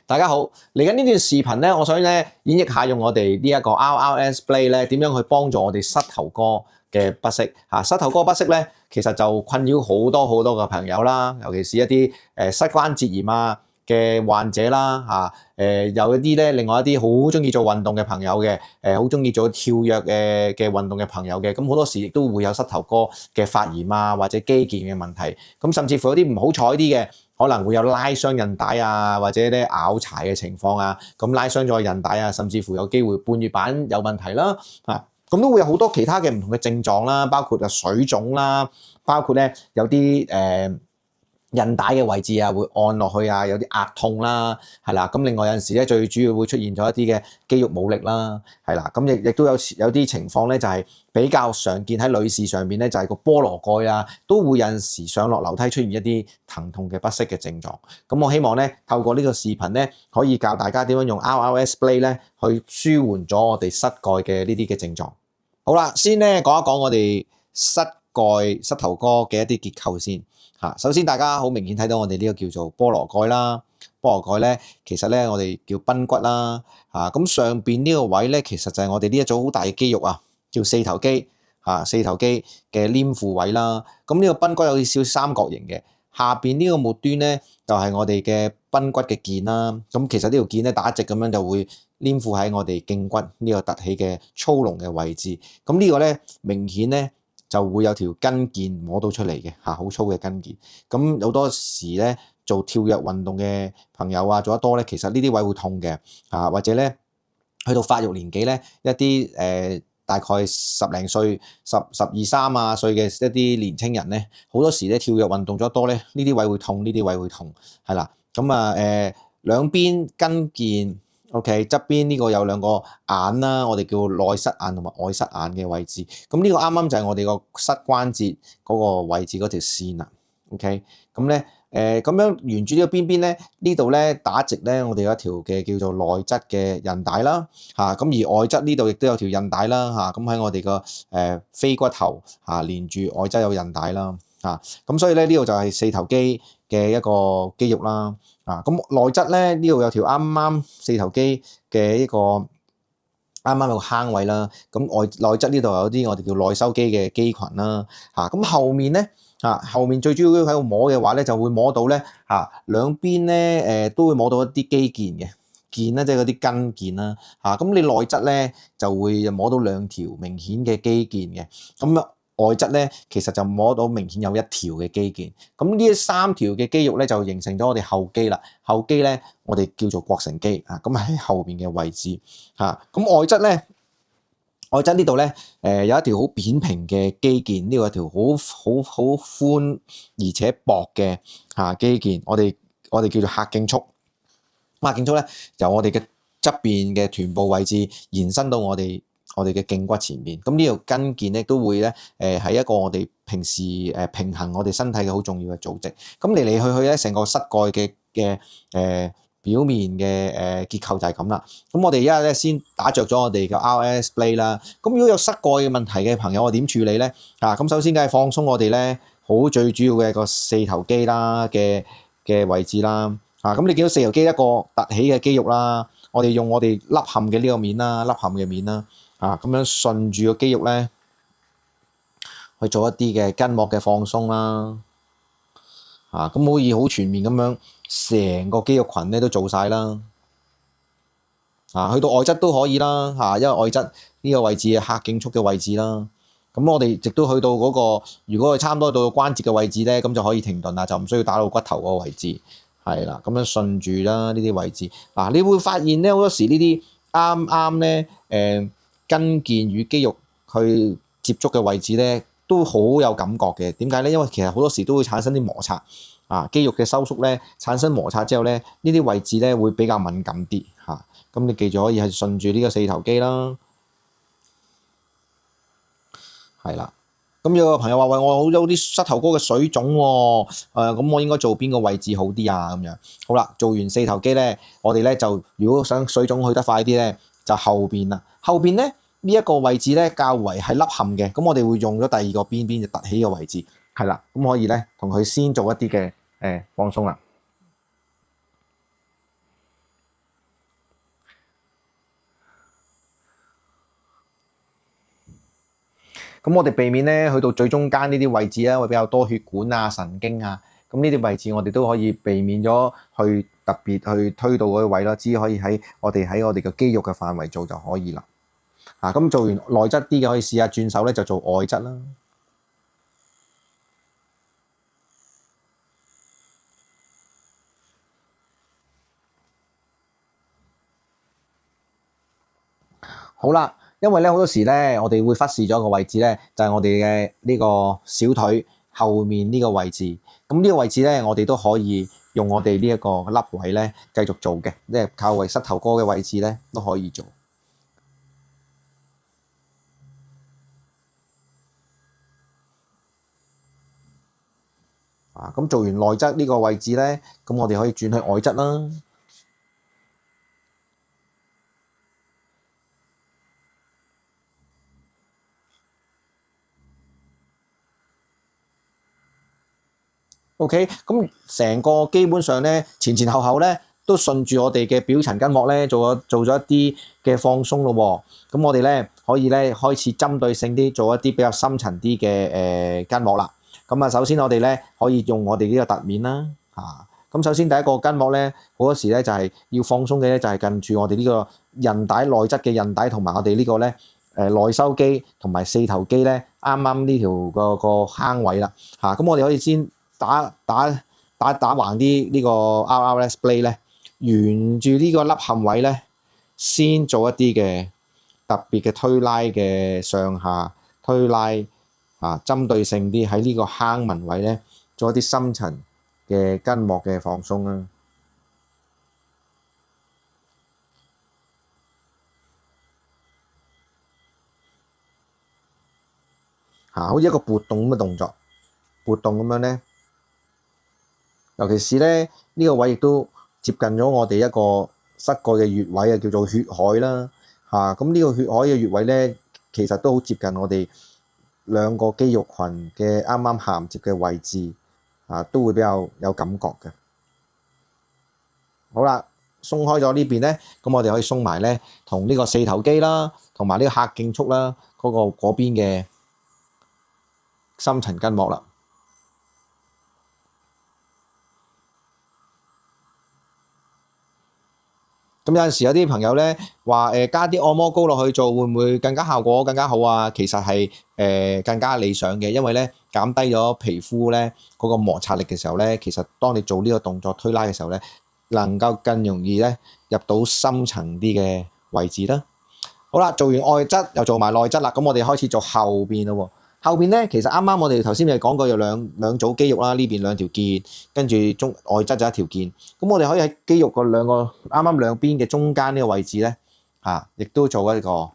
大家好，嚟緊呢段視頻咧，我想咧演繹下用我哋呢一個 RRS Blade 咧點樣去幫助我哋膝頭哥嘅不適嚇。膝頭哥不適咧，其實就困擾好多嘅朋友啦，尤其是一啲膝關節炎嘅患者啦嚇。有一啲咧，另外一啲好中意做運動嘅朋友嘅，好中意做跳躍嘅運動嘅朋友嘅，咁好多時亦都會有膝頭哥嘅發炎或者肌腱嘅問題，咁甚至乎有啲唔好彩啲嘅。可能會有拉傷韌帶或者咧拗柴嘅情況咁拉傷咗韌帶甚至乎有機會半月板有問題啦，咁都會有好多其他嘅唔同嘅症狀啦，包括水腫啦，包括咧有啲韌帶嘅位置會按落去有啲壓痛啦，係啦，咁另外有陣時咧最主要會出現咗一啲嘅肌肉冇力啦，係啦，咁亦都有啲情況咧就係比較常見喺女士上面咧就係個菠蘿蓋都會有陣時上落樓梯出現一啲疼痛嘅不適嘅症狀，咁我希望咧透過呢個視頻咧可以教大家點樣用 RRS Blade 咧去舒緩咗我哋膝蓋嘅呢啲嘅症狀。好啦，先咧講一講我哋膝頭哥嘅一啲結構先。首先大家好明顯睇到我哋呢個叫做菠蘿蓋啦，菠蘿蓋咧其實咧我哋叫髕骨啦，咁上邊呢個位咧其實就係我哋呢一組好大嘅肌肉叫四頭肌，四頭肌嘅黏附位啦。咁呢個髕骨有少少三角形嘅，下邊呢個末端咧就係我哋嘅髕骨嘅腱啦。咁其實呢條腱咧打直咁樣就會黏附喺我哋脛骨呢個凸起嘅粗隆嘅位置。咁呢個咧明顯咧就會有條筋腱摸到出嚟嘅，好粗嘅筋腱。咁好多時咧做跳躍運動嘅朋友做得多咧，其實呢啲位會痛嘅，或者咧去到發育年紀咧一啲大概10零歲、12、13歲嘅一啲年青人咧，好多時咧跳躍運動咗得多咧，呢啲位會痛，呢啲位會痛，係啦。咁兩邊筋腱。OK， 側邊呢個有兩個眼啦，我哋叫內膝眼同埋外膝眼嘅位置。咁呢個啱啱就係我哋個膝關節嗰個位置嗰條線啦。OK， 咁咧咁樣沿住呢個邊邊咧，呢度咧打直咧，我哋有一條嘅叫做內側嘅韌帶啦。咁而外側呢度亦都有條韌帶啦。咁喺我哋個腓骨頭連住外側有韌帶啦。咁所以咧呢度就係四頭肌嘅一個肌肉啦。咁內側咧呢度有條啱啱四頭肌嘅一個啱啱有個坑位啦。咁內側呢度有啲我哋叫內收肌嘅肌群啦。咁後面咧後面最主要喺度摸嘅話咧，就會摸到咧兩邊咧都會摸到一啲肌腱嘅腱啦，即係嗰啲筋腱啦。咁你內側咧就會摸到兩條明顯嘅肌腱嘅。咁外側咧，其實就摸到明顯有一條嘅肌腱，咁呢3條嘅肌肉咧就形成咗我哋後肌啦。後肌咧，我哋叫做膕繩肌咁喺後邊嘅位置咁外側咧，外側呢度咧有一條好扁平嘅肌腱，呢個有條好寬而且薄嘅肌腱，我哋叫做髂胫束。髂胫束咧由我哋嘅側邊嘅臀部位置延伸到我哋嘅脛骨前面，咁呢條筋腱咧都會咧係一個我哋平時平衡我哋身體嘅好重要嘅組織。咁嚟去咧，成個膝蓋嘅表面嘅結構就係咁啦。咁我哋而家咧先打着咗我哋嘅 RRS Blade 啦。咁如果有膝蓋嘅問題嘅朋友，我點處理咧？咁首先梗係放鬆我哋咧最主要嘅個四頭肌啦嘅位置啦。咁你見到四頭肌一個凸起嘅肌肉啦，我哋用我哋凹陷嘅呢個面啦，凹陷嘅面啦。咁樣順住個肌肉咧，去做一啲嘅筋膜嘅放鬆啦。咁可以好全面咁樣，成個肌肉群咧都做晒啦。去到外側都可以啦。因為外側呢個位置係髂胫束嘅位置啦。咁我哋直都去到嗰個，如果係差唔多到關節嘅位置咧，咁就可以停頓啦，就唔需要打到骨頭嗰個位置。係啦，咁樣順住啦呢啲位置。你會發現咧好多時呢啲啱咧筋腱與肌肉去接觸嘅位置咧，都好有感覺嘅。點解咧？因為其實好多時都會產生啲摩擦，肌肉嘅收縮咧，產生摩擦之後咧，呢啲位置咧會比較敏感啲嚇。咁你記住可以係順住呢個四頭肌啦，係啦。咁有個朋友話：喂，我有啲膝頭哥嘅水腫喎，咁我應該做邊個位置好啲啊？咁樣好啦，做完四頭肌咧，我哋咧就如果想水腫去得快啲咧，就後邊啦。後邊咧呢一個位置咧較為係凹陷嘅，咁我哋會用咗第二個邊邊就凸起嘅位置，係啦，咁可以咧同佢先做一啲嘅放鬆啦。咁我哋避免咧去到最中間呢啲位置咧，會比較多血管啊、神經啊，咁呢啲位置我哋都可以避免咗去特別去推到嗰啲位啦，只可以喺我哋嘅肌肉嘅範圍做就可以啦。咁做完內側啲嘅可以試下轉手咧，就做外側啦。好啦，因為咧好多時咧，我哋會忽視咗個位置咧，就係我哋嘅呢個小腿後面呢個位置。咁呢個位置咧，我哋都可以用我哋呢一個凹位咧繼續做嘅，即係靠位膝頭哥嘅位置咧都可以做。咁做完內側呢個位置咧，咁我哋可以轉去外側啦。OK，咁成個基本上咧前前後後咧都順住我哋嘅表層筋膜咧做咗一啲嘅放鬆咯喎。咁我哋咧可以咧開始針對性啲做一啲比較深層啲嘅筋膜啦。咁首先我哋咧可以用我哋呢個凸面啦。咁首先第一個筋膜咧好多時咧就係要放鬆嘅咧就係近住我哋呢個韌帶內側嘅韌帶同埋我哋呢個咧內收肌同埋四頭肌咧啱啱呢條個坑位啦。咁我哋可以先打橫啲呢個 RRS blade 咧，沿住呢個凹陷位咧，先做一啲嘅特別嘅推拉嘅上下推拉針對性啲喺呢個坑紋位咧，做一啲深層嘅筋膜嘅放鬆啦。好似一個撥動咁嘅動作，撥動咁樣咧。尤其是咧呢個位亦都接近咗我哋一個膝蓋嘅穴位叫做血海啦。咁呢個血海嘅穴位咧，其實都好接近我哋兩個肌肉群嘅啱啱銜接嘅位置，都會比較有感覺嘅。好啦，鬆開咗呢邊咧，咁我哋可以鬆埋咧同呢個四頭肌啦，同埋呢個髂胫束啦，嗰邊嘅深層筋膜啦。咁有陣時有啲朋友咧話加啲按摩膏落去做會唔會更加效果更加好啊？其實係更加理想嘅，因為咧減低咗皮膚咧嗰個摩擦力嘅時候咧，其實當你做呢個動作推拉嘅時候咧，能夠更容易咧入到深層啲嘅位置啦。好啦，做完外側又做埋內側啦，咁我哋開始做後邊咯喎。後邊咧，其實啱啱我哋頭先咪講過有兩組肌肉啦，呢邊兩條腱，跟住外側就一條腱。咁我哋可以喺肌肉個啱啱兩邊嘅中間呢個位置咧，亦都做一個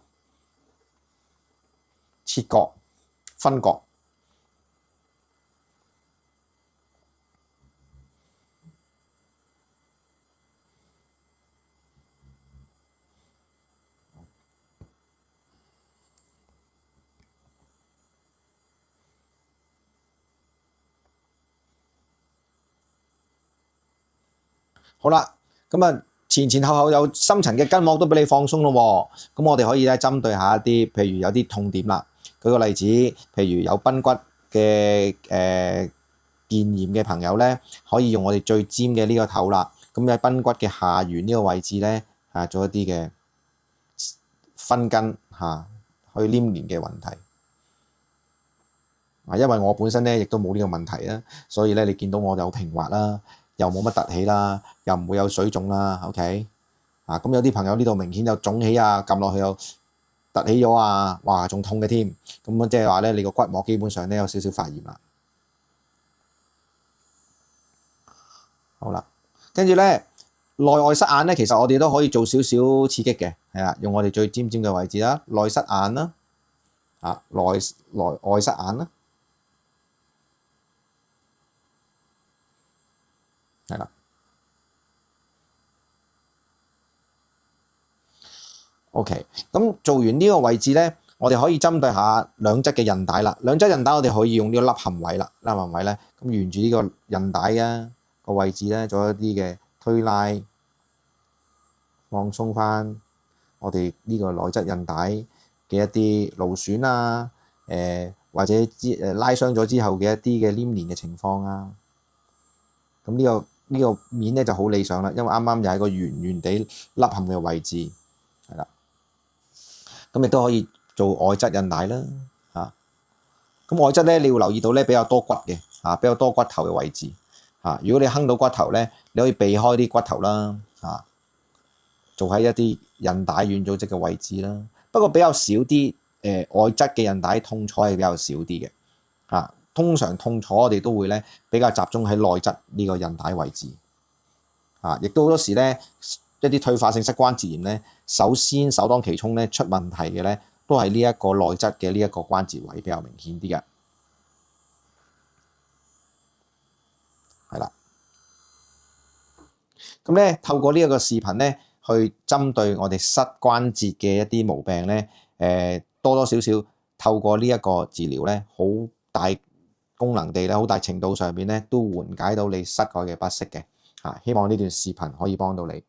切割分割。好啦，咁前前後後有深層嘅筋膜都俾你放鬆咯喎。咁我哋可以咧針對下一啲，譬如有啲痛點啦。舉個例子，譬如有髕骨嘅腱炎嘅朋友咧，可以用我哋最尖嘅呢個頭啦。咁喺髕骨嘅下緣呢個位置咧，做一啲嘅分筋去黏連嘅問題。因為我本身咧亦都冇呢個問題啦，所以咧你見到我有平滑啦，又冇乜凸起啦，又唔會有水腫啦。OK，咁有啲朋友呢度明顯有腫起啊，撳落去又凸起咗啊，哇，仲痛嘅添。咁即係話咧，你個骨膜基本上咧有少少發炎啦。好啦，跟住咧內外塞眼咧，其實我哋都可以做少少刺激嘅，係啦，用我哋最尖尖嘅位置啦，內塞眼啦，內外塞眼啦。係啦 ，OK，咁做完呢個位置咧，我哋可以針對下兩側嘅韌帶啦。兩側韌帶我哋可以用呢個凹陷位啦，凹陷位咧，咁沿住呢個韌帶個位置咧，做一啲嘅推拉，放鬆翻我哋呢個內側韌帶嘅一啲勞損啊，或者拉傷咗之後嘅一啲嘅黏連嘅情況啊。咁呢個面咧就好理想啦，因為啱啱又係個圓圓地凹陷嘅位置，係啦。咁亦都可以做外側韌帶啦，嚇。咁外側咧，你要留意到咧比較多骨嘅，比較多骨頭嘅位置，如果你坑到骨頭咧，你可以避開啲骨頭啦，做喺一啲韌帶軟組織嘅位置啦。不過比較少啲外側嘅韌帶痛楚係比較少啲嘅，通常痛楚我哋都會咧比較集中喺內側呢個韌帶位置，亦都好多時咧一啲退化性膝關節炎咧，首當其衝咧出問題嘅咧，都係呢一個內側嘅呢一個關節位比較明顯啲嘅，係啦。咁咧透過呢一個視頻咧，去針對我哋膝關節嘅一啲毛病咧，多多少少透過呢一個治療咧，好大功能地咧，好大程度上面咧，都緩解到你膝蓋嘅不適嘅。希望呢段視頻可以幫到你。